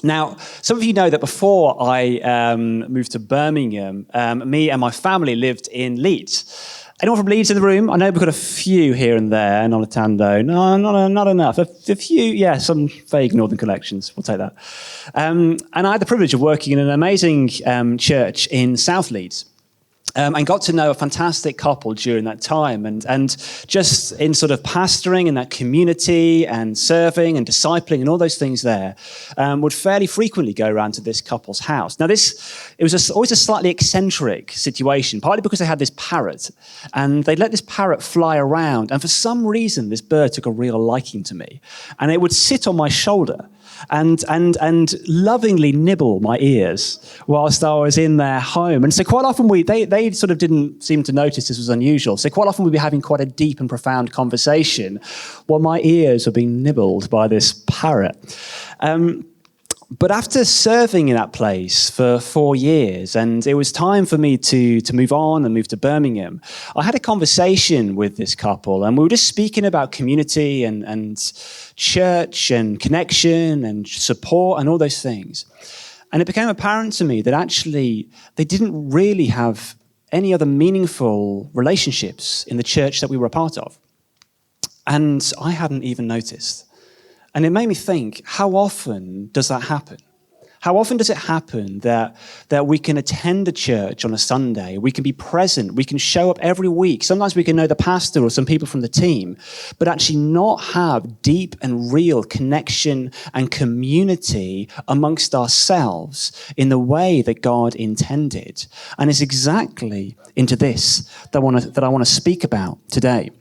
Now, some of you know that before I moved to Birmingham, me and my family lived in Leeds. Anyone from Leeds in the room? I know we've got a few here and there, non-attendo. No, not enough. A few, yeah, some vague northern connections. We'll take that. And I had the privilege of working in an amazing church in South Leeds. And got to know a fantastic couple during that time. And just in sort of pastoring in that community and serving and discipling and all those things there, would fairly frequently go around to this couple's house. Now it was always a slightly eccentric situation, partly because they had this parrot and they'd let this parrot fly around. And for some reason, this bird took a real liking to me. And it would sit on my shoulder and lovingly nibble my ears whilst I was in their home. And so quite often they sort of didn't seem to notice this was unusual. So quite often we'd be having quite a deep and profound conversation while my ears were being nibbled by this parrot. But after serving in that place for 4 years, and it was time for me to move on and move to Birmingham, I had a conversation with this couple, and we were just speaking about community and church and connection and support and all those things. And it became apparent to me that actually they didn't really have any other meaningful relationships in the church that we were a part of. And I hadn't even noticed. And it made me think, how often does that happen? How often does it happen that we can attend a church on a Sunday, we can be present, we can show up every week, sometimes we can know the pastor or some people from the team, but actually not have deep and real connection and community amongst ourselves in the way that God intended? And it's exactly into this that I want to speak about today.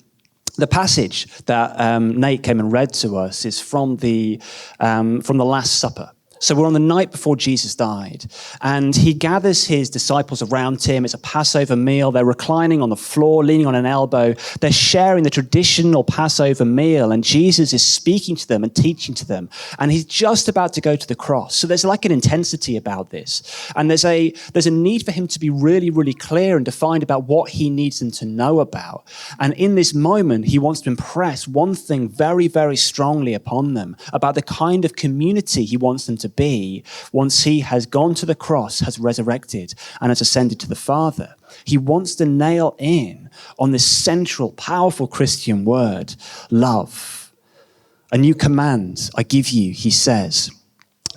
The passage that Nate came and read to us is from the Last Supper. So we're on the night before Jesus died, and he gathers his disciples around him. It's a Passover meal. They're reclining on the floor, leaning on an elbow. They're sharing the traditional Passover meal, and Jesus is speaking to them and teaching to them, and he's just about to go to the cross. So there's like an intensity about this, and there's a need for him to be really, really clear and defined about what he needs them to know about. And in this moment, he wants to impress one thing very, very strongly upon them about the kind of community he wants them to be once he has gone to the cross, has resurrected, and has ascended to the Father. He wants to nail in on this central, powerful Christian word, love. A new command I give you, he says,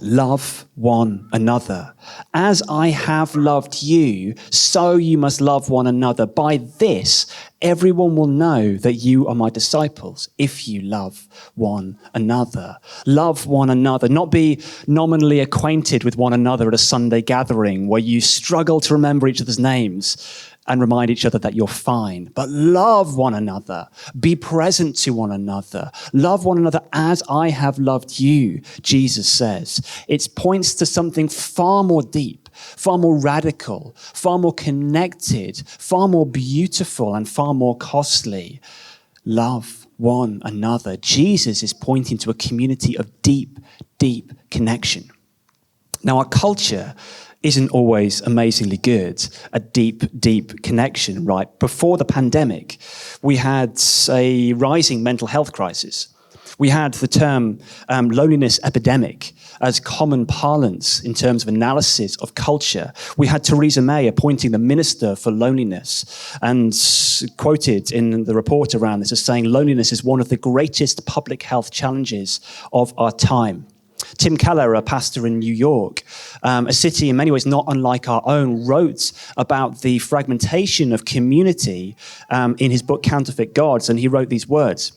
love one another. As I have loved you, so you must love one another. By this, everyone will know that you are my disciples, if you love one another. Love one another, not be nominally acquainted with one another at a Sunday gathering where you struggle to remember each other's names and remind each other that you're fine. But love one another. Be present to one another. Love one another as I have loved you, Jesus says. It points to something far more deep, far more radical, far more connected, far more beautiful, and far more costly. Love one another. Jesus is pointing to a community of deep, deep connection. Now, our culture isn't always amazingly good at deep, deep connection, right? Before the pandemic, we had a rising mental health crisis. We had the term loneliness epidemic as common parlance in terms of analysis of culture. We had Theresa May appointing the Minister for Loneliness and quoted in the report around this as saying loneliness is one of the greatest public health challenges of our time. Tim Keller, a pastor in New York, a city in many ways not unlike our own, wrote about the fragmentation of community in his book Counterfeit Gods, and he wrote these words,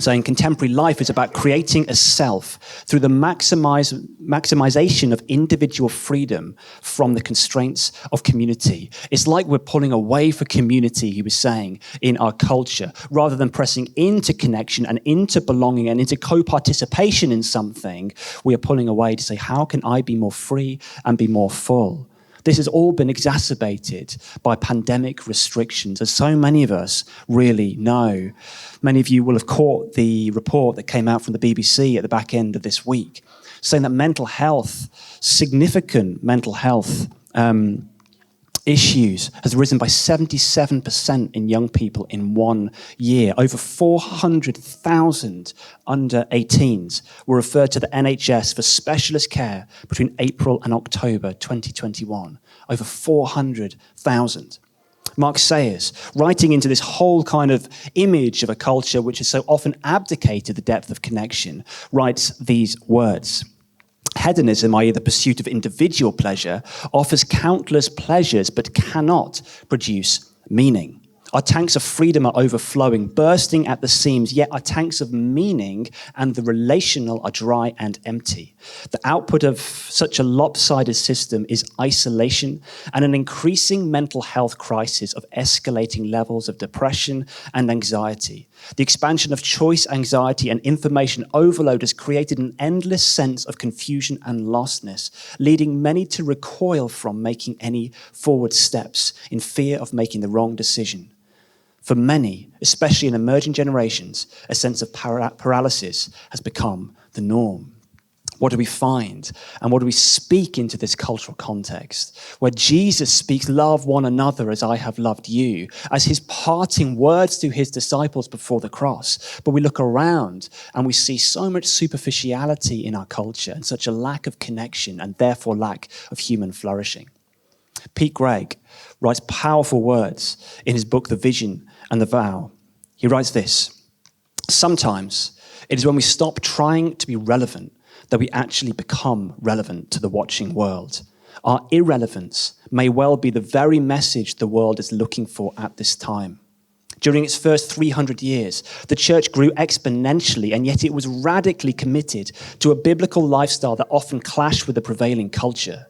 saying contemporary life is about creating a self through the maximization of individual freedom from the constraints of community. It's like we're pulling away for community, he was saying, in our culture, rather than pressing into connection and into belonging and into co-participation in something. We are pulling away to say, how can I be more free and be more full? This has all been exacerbated by pandemic restrictions, as so many of us really know. Many of you will have caught the report that came out from the BBC at the back end of this week, saying that mental health, significant mental health issues has risen by 77% in young people in 1 year. Over 400,000 under 18s were referred to the NHS for specialist care between April and October 2021. Over 400,000. Mark Sayers, writing into this whole kind of image of a culture which has so often abdicated the depth of connection, writes these words. Hedonism, i.e. the pursuit of individual pleasure, offers countless pleasures but cannot produce meaning. Our tanks of freedom are overflowing, bursting at the seams, yet our tanks of meaning and the relational are dry and empty. The output of such a lopsided system is isolation and an increasing mental health crisis of escalating levels of depression and anxiety. The expansion of choice anxiety and information overload has created an endless sense of confusion and lostness, leading many to recoil from making any forward steps in fear of making the wrong decision. For many, especially in emerging generations, a sense of paralysis has become the norm. What do we find? And what do we speak into this cultural context? Where Jesus speaks, love one another as I have loved you, as his parting words to his disciples before the cross. But we look around and we see so much superficiality in our culture and such a lack of connection and therefore lack of human flourishing. Pete Greig writes powerful words in his book, The Vision and the Vow. He writes this: sometimes it is when we stop trying to be relevant that we actually become relevant to the watching world. Our irrelevance may well be the very message the world is looking for at this time. During its first 300 years, the church grew exponentially, and yet it was radically committed to a biblical lifestyle that often clashed with the prevailing culture.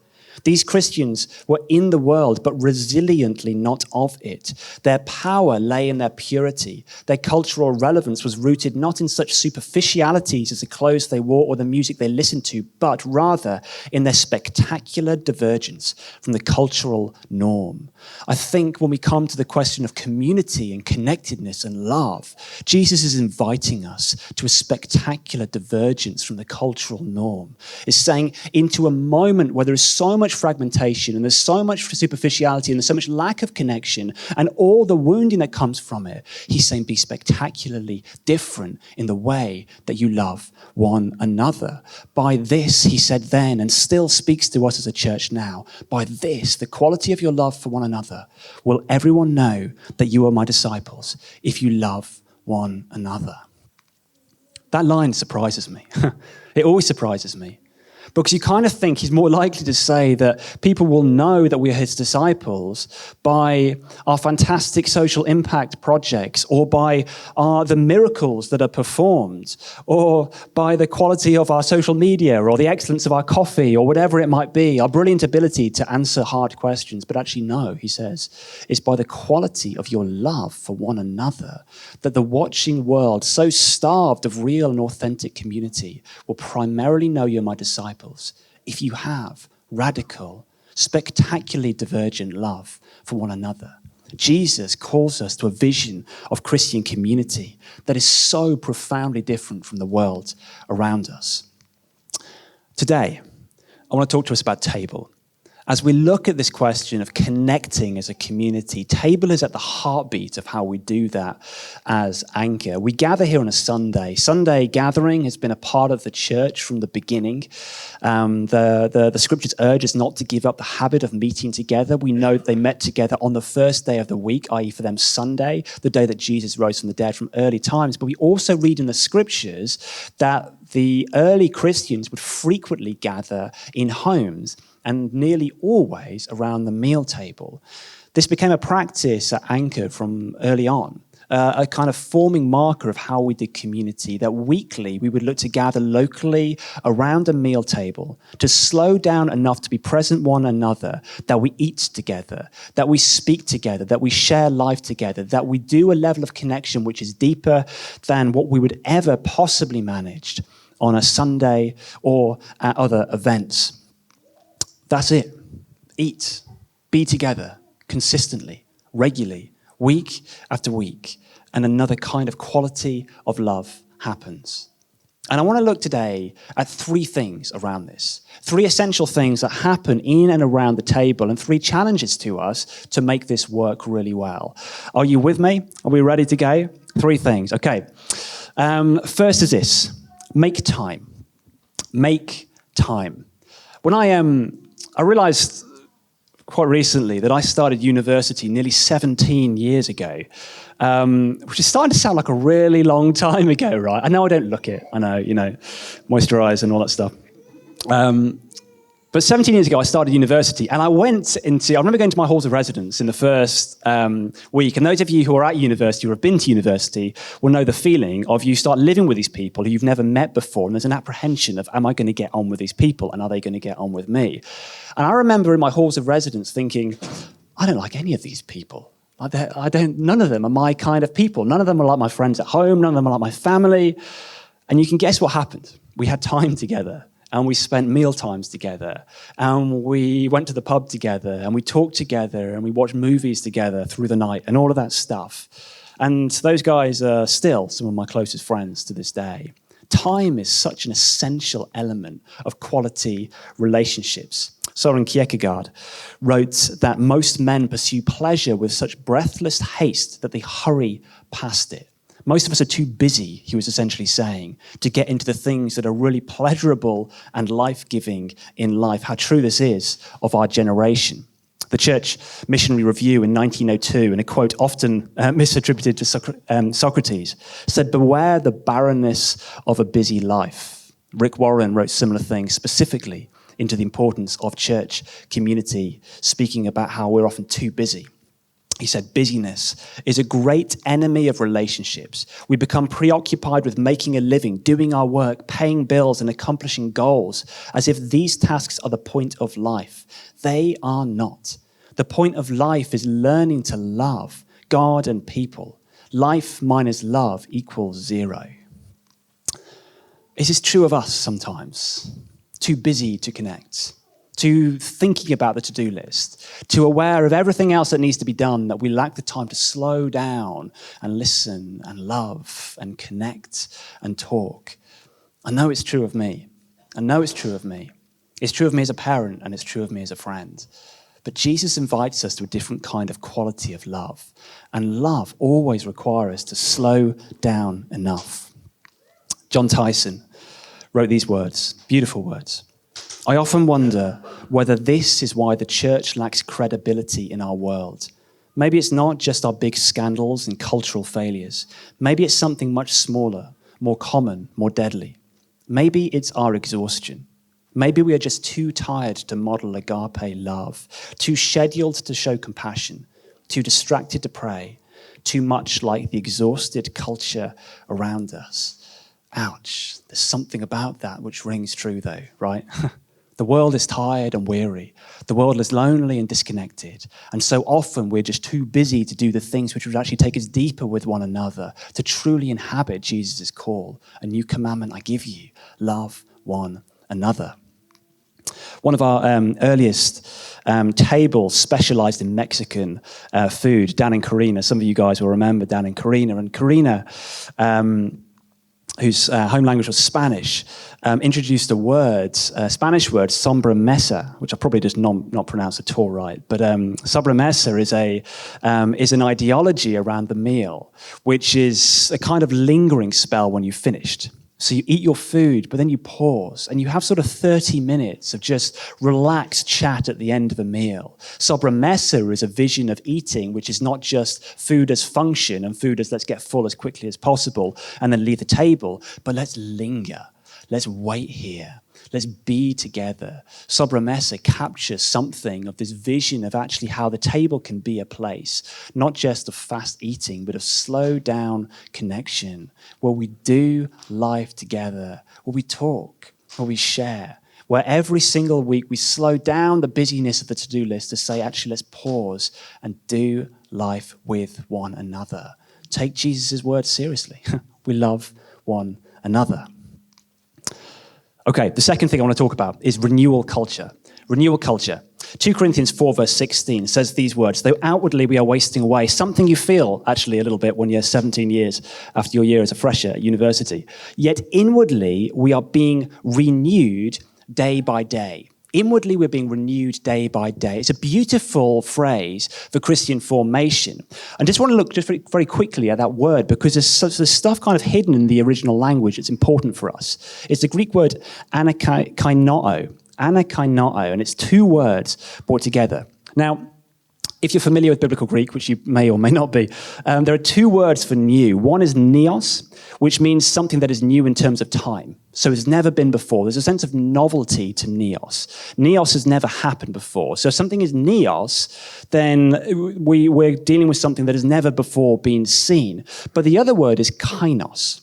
These Christians were in the world, but resiliently not of it. Their power lay in their purity. Their cultural relevance was rooted not in such superficialities as the clothes they wore or the music they listened to, but rather in their spectacular divergence from the cultural norm. I think when we come to the question of community and connectedness and love, Jesus is inviting us to a spectacular divergence from the cultural norm. It's saying into a moment where there is so much fragmentation and there's so much superficiality and there's so much lack of connection and all the wounding that comes from it, he's saying be spectacularly different in the way that you love one another. By this, he said then, and still speaks to us as a church now, by this, the quality of your love for one another, will everyone know that you are my disciples if you love one another. That line surprises me. It always surprises me. Because you kind of think he's more likely to say that people will know that we are his disciples by our fantastic social impact projects, or by the miracles that are performed, or by the quality of our social media, or the excellence of our coffee, or whatever it might be, our brilliant ability to answer hard questions. But actually, no, he says, it's by the quality of your love for one another that the watching world, so starved of real and authentic community, will primarily know you're my disciples if you have radical, spectacularly divergent love for one another. Jesus calls us to a vision of Christian community that is so profoundly different from the world around us. Today, I want to talk to us about Table. As we look at this question of connecting as a community, Table is at the heartbeat of how we do that as Anchor. We gather here on a Sunday. Sunday gathering has been a part of the church from the beginning. The scriptures urge us not to give up the habit of meeting together. We know that they met together on the first day of the week, i.e. for them Sunday, the day that Jesus rose from the dead, from early times. But we also read in the scriptures that the early Christians would frequently gather in homes, and nearly always around the meal table. This became a practice at Anchor from early on, a kind of forming marker of how we did community, that weekly we would look to gather locally around a meal table, to slow down enough to be present one another, that we eat together, that we speak together, that we share life together, that we do a level of connection which is deeper than what we would ever possibly manage on a Sunday or at other events. That's it. Eat, be together consistently, regularly, week after week, and another kind of quality of love happens. And I want to look today at three things around this. Three essential things that happen in and around the table, and three challenges to us to make this work really well. Are you with me? Are we ready to go? Three things. Okay. First is this. Make time. Make time. When I realized quite recently that I started university nearly 17 years ago, which is starting to sound like a really long time ago, right? I know I don't look it. I know, moisturize and all that stuff. But 17 years ago, I started university, and I remember going to my halls of residence in the first week, and those of you who are at university or have been to university will know the feeling of you start living with these people who you've never met before, and there's an apprehension of, am I going to get on with these people, and are they going to get on with me? And I remember in my halls of residence thinking, I don't like any of these people. None of them are my kind of people. None of them are like my friends at home. None of them are like my family. And you can guess what happened. We had time together. And we spent meal times together, and we went to the pub together, and we talked together, and we watched movies together through the night, and all of that stuff. And those guys are still some of my closest friends to this day. Time is such an essential element of quality relationships. Søren Kierkegaard wrote that most men pursue pleasure with such breathless haste that they hurry past it. Most of us are too busy, he was essentially saying, to get into the things that are really pleasurable and life-giving in life. How true this is of our generation. The Church Missionary Review in 1902, in a quote often misattributed to Socrates, said, "Beware the barrenness of a busy life." Rick Warren wrote similar things, specifically into the importance of church community, speaking about how we're often too busy. He said, busyness is a great enemy of relationships. We become preoccupied with making a living, doing our work, paying bills, and accomplishing goals, as if these tasks are the point of life. They are not. The point of life is learning to love God and people. Life minus love equals zero. Is this true of us sometimes? Too busy to connect. Too thinking about the to-do list, too aware of everything else that needs to be done, that we lack the time to slow down and listen and love and connect and talk. I know it's true of me. I know it's true of me. It's true of me as a parent, and it's true of me as a friend. But Jesus invites us to a different kind of quality of love. And love always requires us to slow down enough. John Tyson wrote these words, beautiful words. I often wonder whether this is why the church lacks credibility in our world. Maybe it's not just our big scandals and cultural failures. Maybe it's something much smaller, more common, more deadly. Maybe it's our exhaustion. Maybe we are just too tired to model agape love, too scheduled to show compassion, too distracted to pray, too much like the exhausted culture around us. Ouch, there's something about that which rings true though, right? The world is tired and weary. The world is lonely and disconnected. And so often we're just too busy to do the things which would actually take us deeper with one another, to truly inhabit Jesus' call. A new commandment I give you, love one another. One of our earliest tables specialized in Mexican food, Dan and Karina. Some of you guys will remember Dan and Karina. And Karina, whose home language was Spanish, introduced a Spanish word, sobremesa, which I probably just not pronounced at all right. But sobremesa is an ideology around the meal, which is a kind of lingering spell when you've finished. So you eat your food, but then you pause, and you have sort of 30 minutes of just relaxed chat at the end of a meal. Sobremesa is a vision of eating, which is not just food as function and food as let's get full as quickly as possible and then leave the table, but let's linger. Let's wait here. Let's be together. Sobremesa captures something of this vision of actually how the table can be a place, not just of fast eating, but of slow down connection, where we do life together, where we talk, where we share, where every single week we slow down the busyness of the to-do list to say, actually, let's pause and do life with one another. Take Jesus' word seriously. We love one another. Okay, the second thing I want to talk about is renewal culture. Renewal culture. 2 Corinthians 4 verse 16 says these words, though outwardly we are wasting away, something you feel actually a little bit when you're 17 years after your year as a fresher at university, yet inwardly we are being renewed day by day. Inwardly, we're being renewed day by day. It's a beautiful phrase for Christian formation. I just want to look just very, very quickly at that word because there's stuff kind of hidden in the original language that's important for us. It's the Greek word anakainoo, and it's two words brought together. Now, if you're familiar with biblical Greek, which you may or may not be, there are two words for new. One is neos, which means something that is new in terms of time. So it's never been before. There's a sense of novelty to neos. Neos has never happened before. So if something is neos, then we're dealing with something that has never before been seen. But the other word is kainos.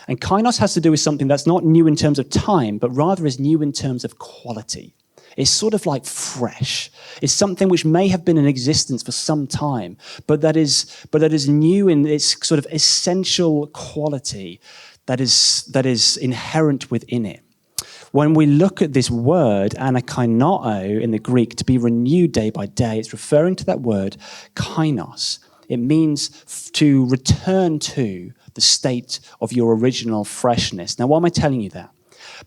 And kainos has to do with something that's not new in terms of time, but rather is new in terms of quality. It's sort of like fresh. It's something which may have been in existence for some time, but that is new in its sort of essential quality that is inherent within it. When we look at this word, anakainoo in the Greek, to be renewed day by day, it's referring to that word kainos. It means to return to the state of your original freshness. Now, why am I telling you that?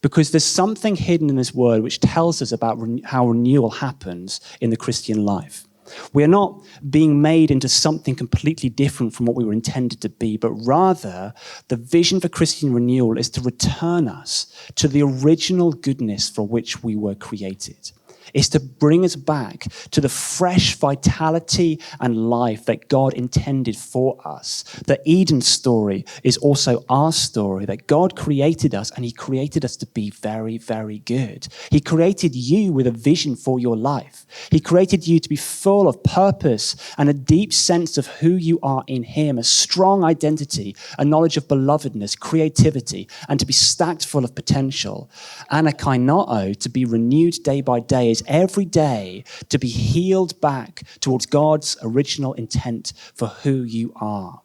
Because there's something hidden in this word which tells us about how renewal happens in the Christian life. We are not being made into something completely different from what we were intended to be, but rather the vision for Christian renewal is to return us to the original goodness for which we were created. It's to bring us back to the fresh vitality and life that God intended for us. The Eden story is also our story, that God created us and he created us to be very, very good. He created you with a vision for your life. He created you to be full of purpose and a deep sense of who you are in him, a strong identity, a knowledge of belovedness, creativity, and to be stacked full of potential. Anakainoo, to be renewed day by day, is every day to be healed back towards God's original intent for who you are.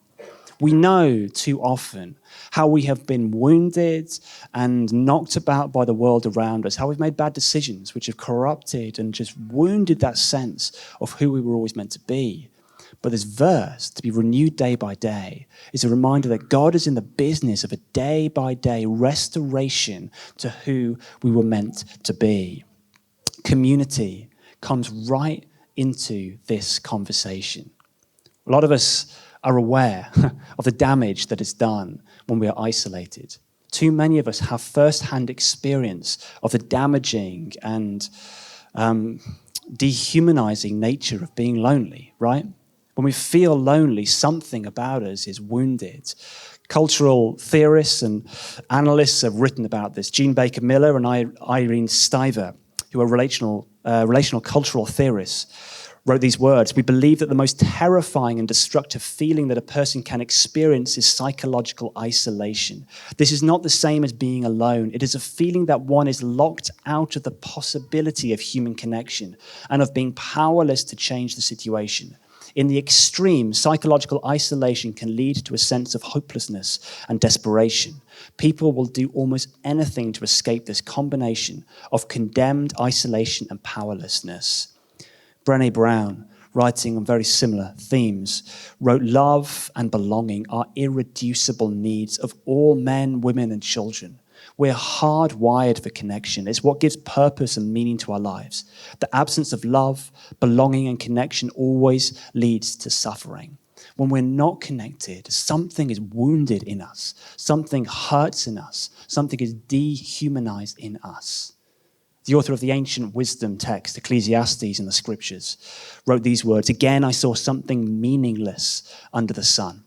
We know too often how we have been wounded and knocked about by the world around us, how we've made bad decisions which have corrupted and just wounded that sense of who we were always meant to be. But this verse, to be renewed day by day, is a reminder that God is in the business of a day-by-day restoration to who we were meant to be. Community comes right into this conversation. A lot of us are aware of the damage that is done when we are isolated. Too many of us have first-hand experience of the damaging and dehumanizing nature of being lonely, right? When we feel lonely, something about us is wounded. Cultural theorists and analysts have written about this. Jean Baker Miller and Irene Stiver, who are relational cultural theorists, wrote these words: "We believe that the most terrifying and destructive feeling that a person can experience is psychological isolation. This is not the same as being alone. It is a feeling that one is locked out of the possibility of human connection and of being powerless to change the situation. In the extreme, psychological isolation can lead to a sense of hopelessness and desperation. People will do almost anything to escape this combination of condemned isolation and powerlessness." Brené Brown, writing on very similar themes, wrote, "Love and belonging are irreducible needs of all men, women, and children. We're hardwired for connection. It's what gives purpose and meaning to our lives. The absence of love, belonging, and connection always leads to suffering. When we're not connected, something is wounded in us. Something hurts in us. Something is dehumanized in us." The author of the ancient wisdom text, Ecclesiastes in the scriptures, wrote these words: "Again, I saw something meaningless under the sun.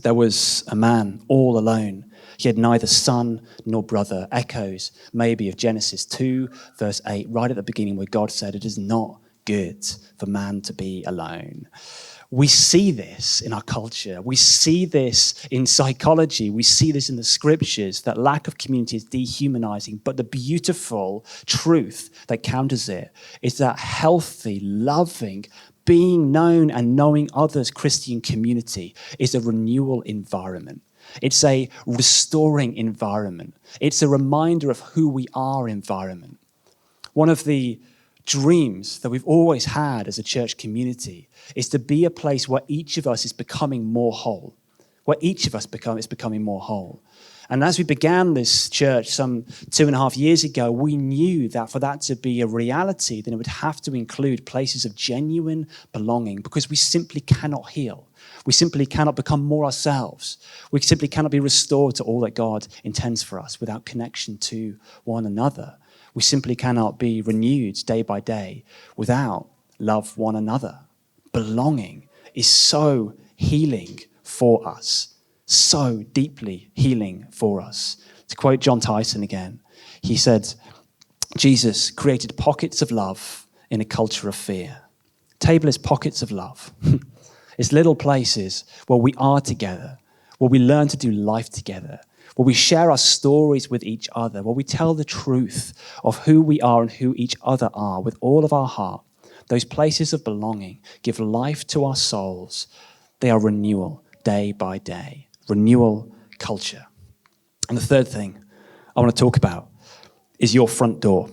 There was a man all alone. He had neither son nor brother." Echoes maybe of Genesis 2, verse 8, right at the beginning, where God said, "It is not good for man to be alone." We see this in our culture. We see this in psychology. We see this in the scriptures, that lack of community is dehumanizing. But the beautiful truth that counters it is that healthy, loving, being known and knowing others Christian community is a renewal environment. It's a restoring environment. It's a reminder of who we are environment. One of the dreams that we've always had as a church community is to be a place where each of us is becoming more whole, where each of us is becoming more whole. And as we began this church some 2.5 years ago, we knew that for that to be a reality, then it would have to include places of genuine belonging, because we simply cannot heal. We simply cannot become more ourselves. We simply cannot be restored to all that God intends for us without connection to one another. We simply cannot be renewed day by day without love one another. Belonging is so healing for us, so deeply healing for us. To quote John Tyson again, he said, Jesus created pockets of love in a culture of fear. Table is pockets of love. It's little places where we are together, where we learn to do life together, where we share our stories with each other, where we tell the truth of who we are and who each other are with all of our heart. Those places of belonging give life to our souls. They are renewal day by day, renewal culture. And the third thing I want to talk about is your front door.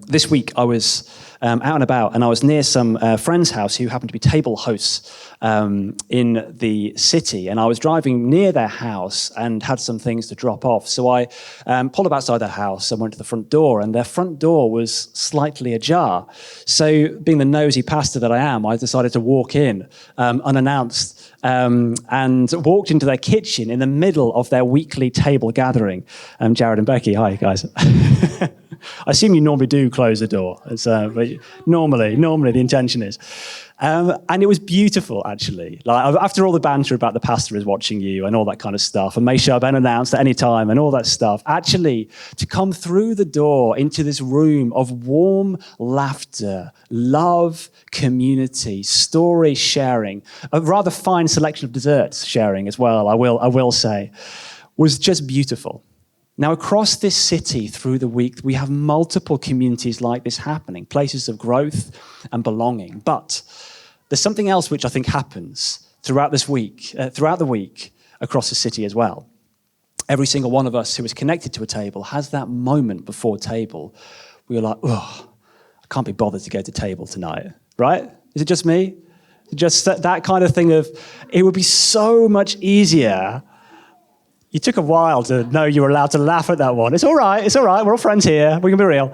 This week I was out and about, and I was near some friend's house who happened to be table hosts in the city, and I was driving near their house and had some things to drop off. So I pulled up outside their house and went to the front door, and their front door was slightly ajar. So being the nosy pastor that I am, I decided to walk in unannounced and walked into their kitchen in the middle of their weekly table gathering. Jared and Becky, hi guys. I assume you normally do close the door. But normally the intention is. And it was beautiful, actually. Like, after all the banter about the pastor is watching you and all that kind of stuff, and may show up unannounced at any time and all that stuff, actually, to come through the door into this room of warm laughter, love, community, story sharing, a rather fine selection of desserts sharing as well, I will say, was just beautiful. Now, across this city through the week, we have multiple communities like this happening, places of growth and belonging. But there's something else which I think happens throughout the week across the city as well. Every single one of us who is connected to a table has that moment before table where you're like, oh, I can't be bothered to go to table tonight, right? Is it just me? Just that kind of thing of, it would be so much easier. You took a while to know you were allowed to laugh at that one. It's all right, we're all friends here, we can be real.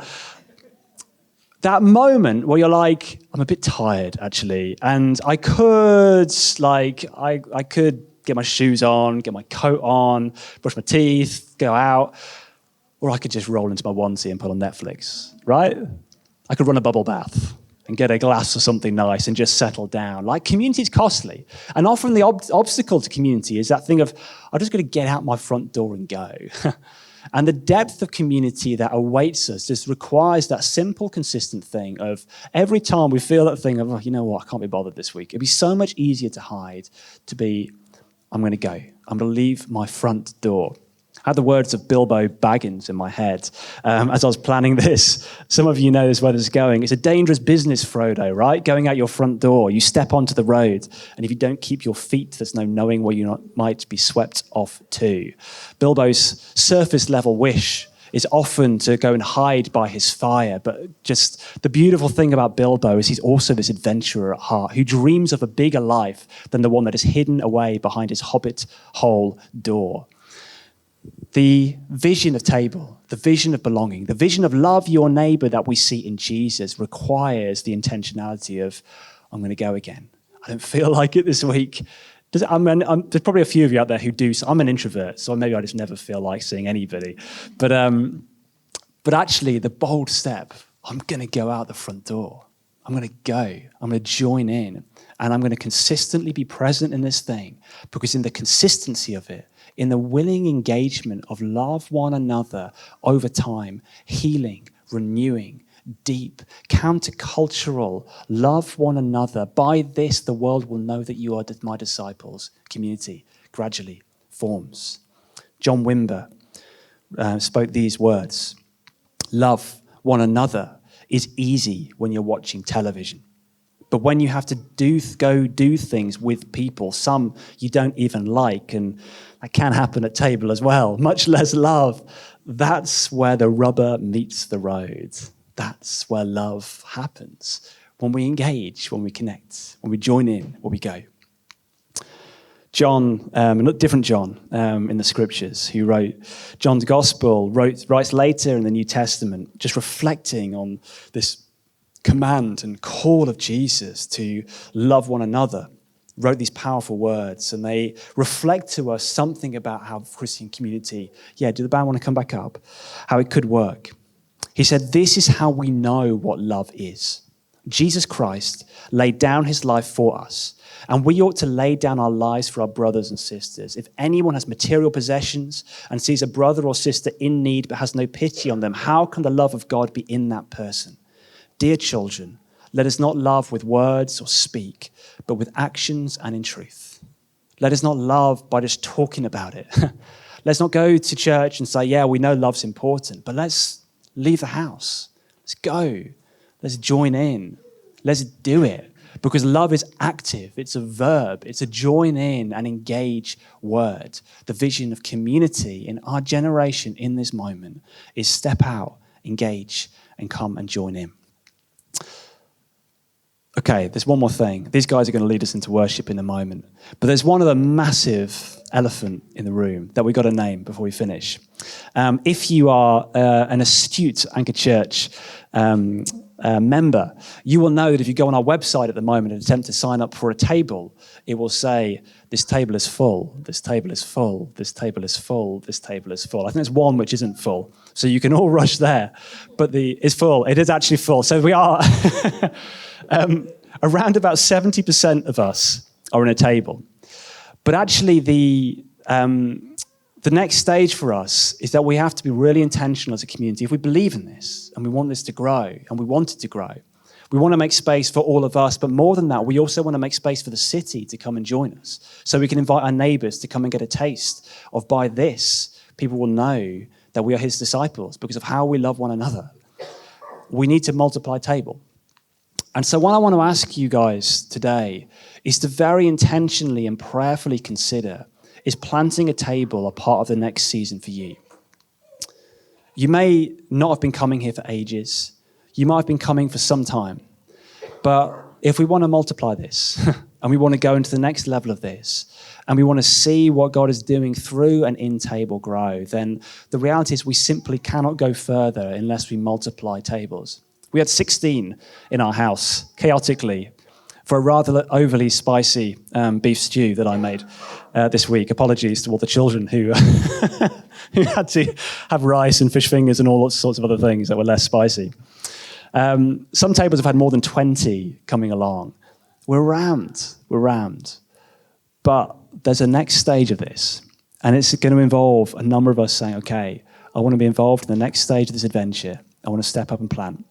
That moment where you're like, I'm a bit tired, actually, and I could get my shoes on, get my coat on, brush my teeth, go out, or I could just roll into my onesie and put on Netflix, right? I could run a bubble bath and get a glass of something nice and just settle down. Like, community is costly. And often the obstacle to community is that thing of, I'm just going to get out my front door and go. And the depth of community that awaits us just requires that simple, consistent thing of every time we feel that thing of, oh, you know what, I can't be bothered this week. It'd be so much easier to hide, to be, I'm going to go. I'm going to leave my front door. I had the words of Bilbo Baggins in my head as I was planning this. Some of you know this, where this is going. It's a dangerous business, Frodo, right? Going out your front door, you step onto the road, and if you don't keep your feet, there's no knowing where you might be swept off to. Bilbo's surface-level wish is often to go and hide by his fire, but just the beautiful thing about Bilbo is he's also this adventurer at heart who dreams of a bigger life than the one that is hidden away behind his hobbit hole door. The vision of table, the vision of belonging, the vision of love your neighbor that we see in Jesus requires the intentionality of, I'm going to go again. I don't feel like it this week. There's probably a few of you out there who do. So I'm an introvert, so maybe I just never feel like seeing anybody. But actually, the bold step, I'm going to go out the front door. I'm going to go. I'm going to join in. And I'm going to consistently be present in this thing, because in the consistency of it, in the willing engagement of love one another over time, healing, renewing, deep, countercultural, love one another. By this, the world will know that you are my disciples. Community gradually forms. John Wimber spoke these words. Love one another is easy when you're watching television. But when you have to go do things with people, some you don't even like, and that can happen at table as well, much less love, that's where the rubber meets the road. That's where love happens. When we engage, when we connect, when we join in, when we go. John, not different John in the scriptures, who wrote John's Gospel, writes later in the New Testament, just reflecting on this command and call of Jesus to love one another, wrote these powerful words, and they reflect to us something about how Christian community, do the band want to come back up, how it could work. He said, this is how we know what love is. Jesus Christ laid down his life for us, and we ought to lay down our lives for our brothers and sisters. If anyone has material possessions and sees a brother or sister in need but has no pity on them, how can the love of God be in that person? Dear children, let us not love with words or speak, but with actions and in truth. Let us not love by just talking about it. Let's not go to church and say, we know love's important, but let's leave the house. Let's go. Let's join in. Let's do it. Because love is active. It's a verb. It's a join in and engage word. The vision of community in our generation in this moment is step out, engage, and come and join in. Okay, there's one more thing. These guys are going to lead us into worship in a moment. But there's one other massive elephant in the room that we've got to name before we finish. If you are an astute Anchor Church member, you will know that if you go on our website at the moment and attempt to sign up for a table, it will say, this table is full, this table is full, this table is full, this table is full. I think there's one which isn't full, so you can all rush there. But it's full. It is actually full. So we are... around about 70% of us are in a table. But actually the next stage for us is that we have to be really intentional as a community. If we believe in this and we want this to grow and we want it to grow, we want to make space for all of us. But more than that, we also want to make space for the city to come and join us. So we can invite our neighbors to come and get a taste of, by this, people will know that we are his disciples because of how we love one another. We need to multiply table. And so what I want to ask you guys today is to very intentionally and prayerfully consider, is planting a table a part of the next season for you? You may not have been coming here for ages. You might have been coming for some time. But if we want to multiply this and we want to go into the next level of this and we want to see what God is doing through and in table grow, then the reality is we simply cannot go further unless we multiply tables. We had 16 in our house, chaotically, for a rather overly spicy beef stew that I made this week. Apologies to all the children who who had to have rice and fish fingers and all sorts of other things that were less spicy. Some tables have had more than 20 coming along. We're rammed. But there's a next stage of this, and it's going to involve a number of us saying, okay, I want to be involved in the next stage of this adventure. I want to step up and plant.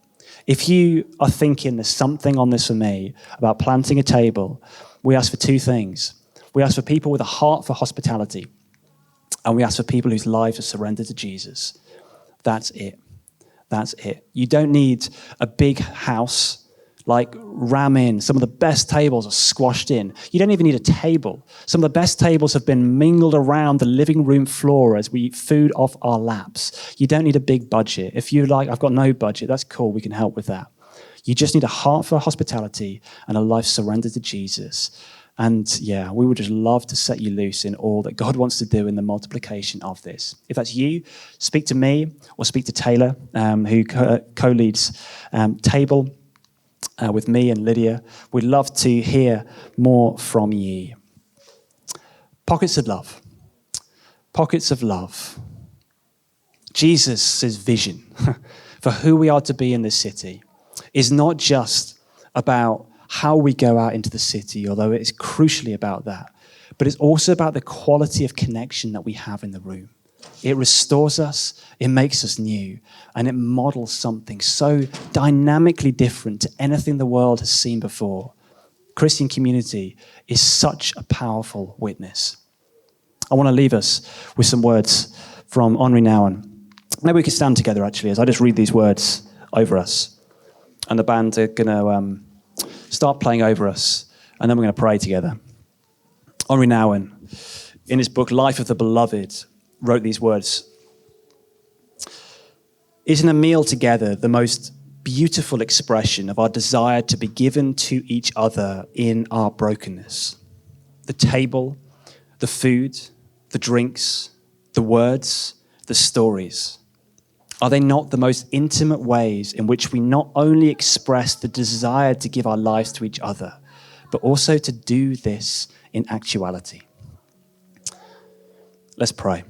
If you are thinking there's something on this for me about planting a table, we ask for two things. We ask for people with a heart for hospitality, and we ask for people whose lives are surrendered to Jesus. That's it. That's it. You don't need a big house, like ram in. Some of the best tables are squashed in. You don't even need a table. Some of the best tables have been mingled around the living room floor as we eat food off our laps. You don't need a big budget. If you're like, I've got no budget, that's cool, we can help with that. You just need a heart for hospitality and a life surrendered to Jesus. And we would just love to set you loose in all that God wants to do in the multiplication of this. If that's you, speak to me or speak to Taylor, who co-leads Table with me and Lydia. We'd love to hear more from you. Pockets of love. Pockets of love. Jesus' vision for who we are to be in this city is not just about how we go out into the city, although it is crucially about that, but it's also about the quality of connection that we have in the room. It restores us, it makes us new, and it models something so dynamically different to anything the world has seen before. Christian community is such a powerful witness. I want to leave us with some words from Henri Nouwen. Maybe we could stand together, actually, as I just read these words over us. And the band are going to start playing over us, and then we're going to pray together. Henri Nouwen, in his book, Life of the Beloved, wrote these words. Isn't a meal together the most beautiful expression of our desire to be given to each other in our brokenness. The table, the food, the drinks, the words, the stories. Are they not the most intimate ways in which we not only express the desire to give our lives to each other, but also to do this in actuality? Let's pray.